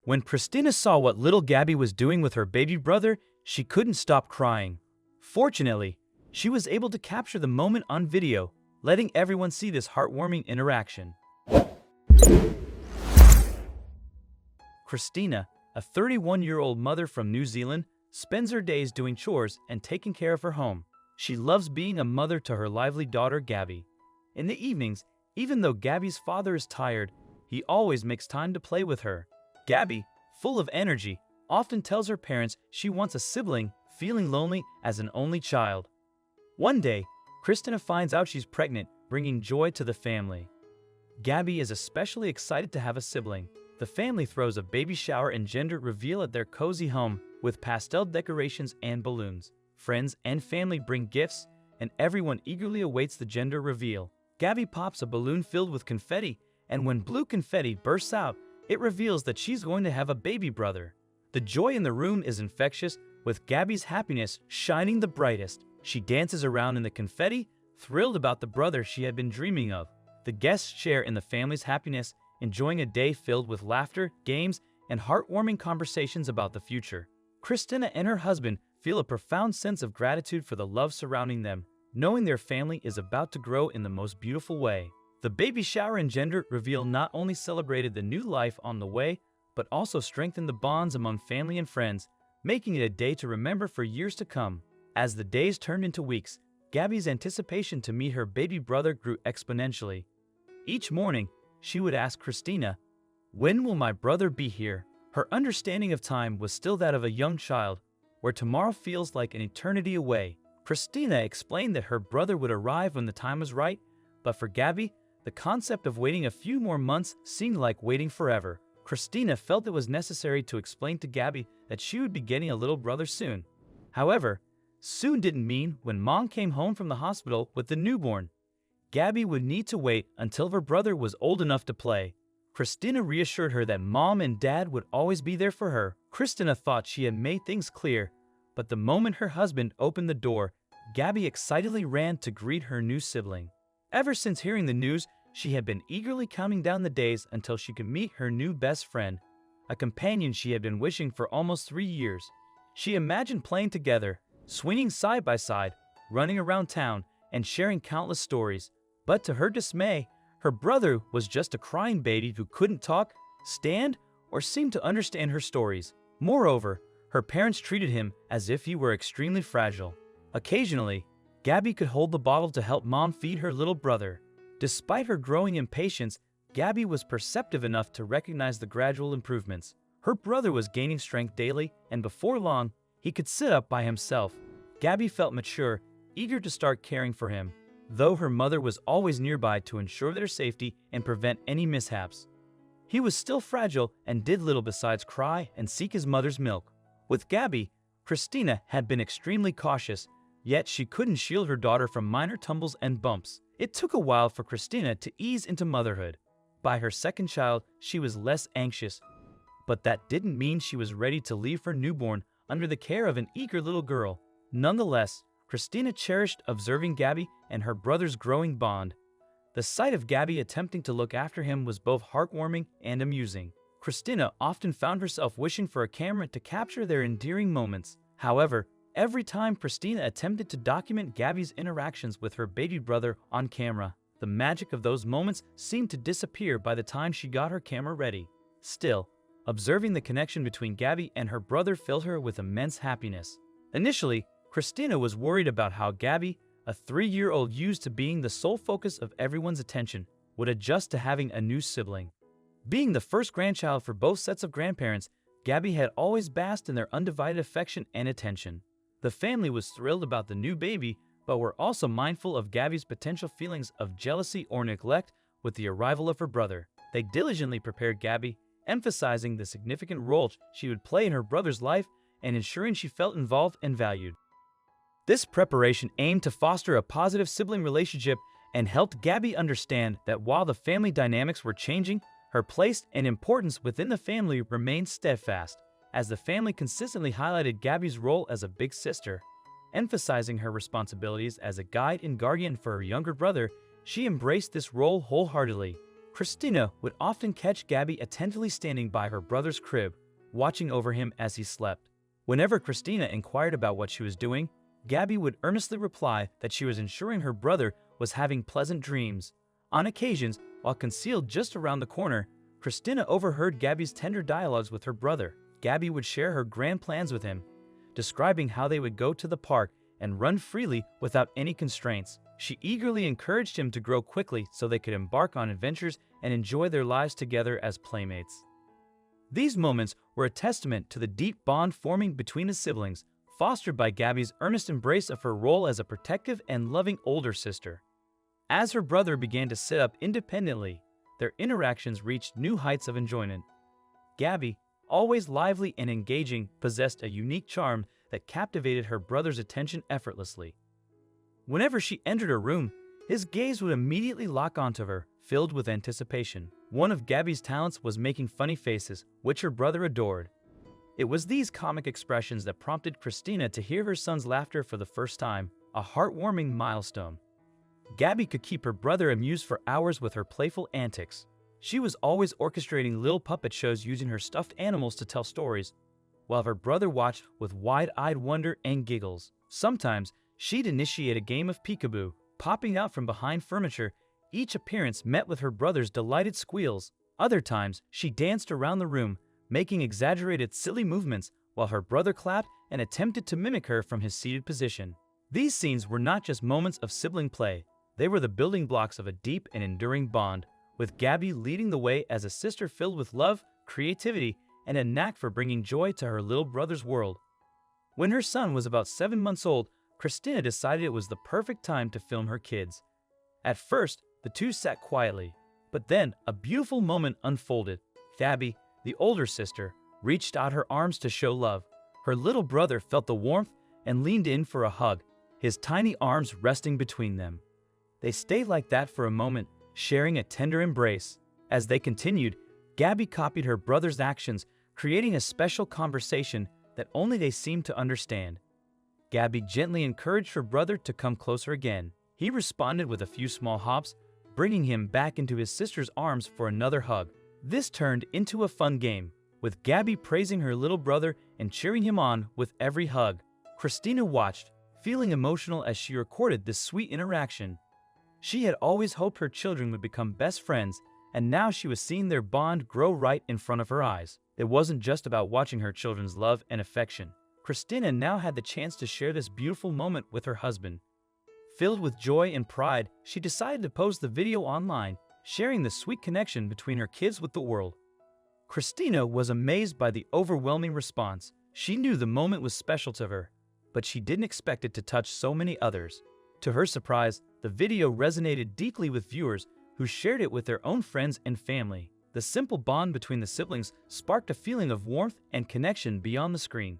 When Christina saw what little Gabby was doing with her baby brother, she couldn't stop crying. Fortunately, she was able to capture the moment on video, letting everyone see this heartwarming interaction. Christina, a 31-year-old mother from New Zealand, spends her days doing chores and taking care of her home. She loves being a mother to her lively daughter, Gabby. In the evenings, even though Gabby's father is tired, he always makes time to play with her. Gabby, full of energy, often tells her parents she wants a sibling, feeling lonely as an only child. One day, Christina finds out she's pregnant, bringing joy to the family. Gabby is especially excited to have a sibling. The family throws a baby shower and gender reveal at their cozy home with pastel decorations and balloons. Friends and family bring gifts, and everyone eagerly awaits the gender reveal. Gabby pops a balloon filled with confetti, and when blue confetti bursts out, it reveals that she's going to have a baby brother. The joy in the room is infectious, with Gabby's happiness shining the brightest. She dances around in the confetti, thrilled about the brother she had been dreaming of. The guests share in the family's happiness, enjoying a day filled with laughter, games, and heartwarming conversations about the future. Christina and her husband feel a profound sense of gratitude for the love surrounding them, knowing their family is about to grow in the most beautiful way. The baby shower and gender reveal not only celebrated the new life on the way, but also strengthened the bonds among family and friends, making it a day to remember for years to come. As the days turned into weeks, Gabby's anticipation to meet her baby brother grew exponentially. Each morning, she would ask Christina, "When will my brother be here?" Her understanding of time was still that of a young child, where tomorrow feels like an eternity away. Christina explained that her brother would arrive when the time was right, but for Gabby, the concept of waiting a few more months seemed like waiting forever. Christina felt it was necessary to explain to Gabby that she would be getting a little brother soon. However, soon didn't mean when Mom came home from the hospital with the newborn. Gabby would need to wait until her brother was old enough to play. Christina reassured her that Mom and Dad would always be there for her. Christina thought she had made things clear, but the moment her husband opened the door, Gabby excitedly ran to greet her new sibling. Ever since hearing the news, she had been eagerly counting down the days until she could meet her new best friend, a companion she had been wishing for almost 3 years. She imagined playing together, swinging side by side, running around town, and sharing countless stories. But to her dismay, her brother was just a crying baby who couldn't talk, stand, or seem to understand her stories. Moreover, her parents treated him as if he were extremely fragile. Occasionally, Gabby could hold the bottle to help Mom feed her little brother. Despite her growing impatience, Gabby was perceptive enough to recognize the gradual improvements. Her brother was gaining strength daily, and before long, he could sit up by himself. Gabby felt mature, eager to start caring for him, though her mother was always nearby to ensure their safety and prevent any mishaps. He was still fragile and did little besides cry and seek his mother's milk. With Gabby, Christina had been extremely cautious, yet she couldn't shield her daughter from minor tumbles and bumps. It took a while for Christina to ease into motherhood. By her second child, she was less anxious, but that didn't mean she was ready to leave her newborn under the care of an eager little girl. Nonetheless, Christina cherished observing Gabby and her brother's growing bond. The sight of Gabby attempting to look after him was both heartwarming and amusing. Christina often found herself wishing for a camera to capture their endearing moments. However, every time Christina attempted to document Gabby's interactions with her baby brother on camera, the magic of those moments seemed to disappear by the time she got her camera ready. Still, observing the connection between Gabby and her brother filled her with immense happiness. Initially, Christina was worried about how Gabby, a 3-year-old used to being the sole focus of everyone's attention, would adjust to having a new sibling. Being the first grandchild for both sets of grandparents, Gabby had always basked in their undivided affection and attention. The family was thrilled about the new baby, but were also mindful of Gabby's potential feelings of jealousy or neglect with the arrival of her brother. They diligently prepared Gabby, emphasizing the significant role she would play in her brother's life and ensuring she felt involved and valued. This preparation aimed to foster a positive sibling relationship and helped Gabby understand that while the family dynamics were changing, her place and importance within the family remained steadfast. As the family consistently highlighted Gabby's role as a big sister, emphasizing her responsibilities as a guide and guardian for her younger brother, she embraced this role wholeheartedly. Christina would often catch Gabby attentively standing by her brother's crib, watching over him as he slept. Whenever Christina inquired about what she was doing, Gabby would earnestly reply that she was ensuring her brother was having pleasant dreams. On occasions, while concealed just around the corner, Christina overheard Gabby's tender dialogues with her brother. Gabby would share her grand plans with him, describing how they would go to the park and run freely without any constraints. She eagerly encouraged him to grow quickly so they could embark on adventures and enjoy their lives together as playmates. These moments were a testament to the deep bond forming between the siblings, fostered by Gabby's earnest embrace of her role as a protective and loving older sister. As her brother began to sit up independently, their interactions reached new heights of enjoyment. Gabby, always lively and engaging, possessed a unique charm that captivated her brother's attention effortlessly. Whenever she entered her room, his gaze would immediately lock onto her, filled with anticipation. One of Gabby's talents was making funny faces, which her brother adored. It was these comic expressions that prompted Christina to hear her son's laughter for the first time, a heartwarming milestone. Gabby could keep her brother amused for hours with her playful antics. She was always orchestrating little puppet shows using her stuffed animals to tell stories, while her brother watched with wide-eyed wonder and giggles. Sometimes, she'd initiate a game of peekaboo, popping out from behind furniture. Each appearance met with her brother's delighted squeals. Other times, she danced around the room, making exaggerated silly movements, while her brother clapped and attempted to mimic her from his seated position. These scenes were not just moments of sibling play. They were the building blocks of a deep and enduring bond, with Gabby leading the way as a sister filled with love, creativity, and a knack for bringing joy to her little brother's world. When her son was about 7 months old, Christina decided it was the perfect time to film her kids. At first, the two sat quietly, but then a beautiful moment unfolded. Gabby, the older sister, reached out her arms to show love. Her little brother felt the warmth and leaned in for a hug, his tiny arms resting between them. They stayed like that for a moment, sharing a tender embrace. As they continued, Gabby copied her brother's actions, creating a special conversation that only they seemed to understand. Gabby gently encouraged her brother to come closer again. He responded with a few small hops, bringing him back into his sister's arms for another hug. This turned into a fun game, with Gabby praising her little brother and cheering him on with every hug. Christina watched, feeling emotional as she recorded this sweet interaction. She had always hoped her children would become best friends, and now she was seeing their bond grow right in front of her eyes. It wasn't just about watching her children's love and affection. Christina now had the chance to share this beautiful moment with her husband. Filled with joy and pride, she decided to post the video online, sharing the sweet connection between her kids with the world. Christina was amazed by the overwhelming response. She knew the moment was special to her, but she didn't expect it to touch so many others. To her surprise, the video resonated deeply with viewers who shared it with their own friends and family. The simple bond between the siblings sparked a feeling of warmth and connection beyond the screen.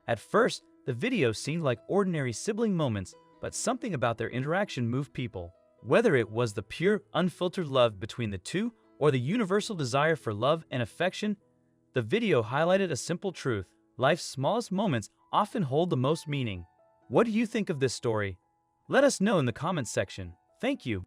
At first, the video seemed like ordinary sibling moments, but something about their interaction moved people. Whether it was the pure, unfiltered love between the two or the universal desire for love and affection, the video highlighted a simple truth: life's smallest moments often hold the most meaning. What do you think of this story? Let us know in the comments section. Thank you.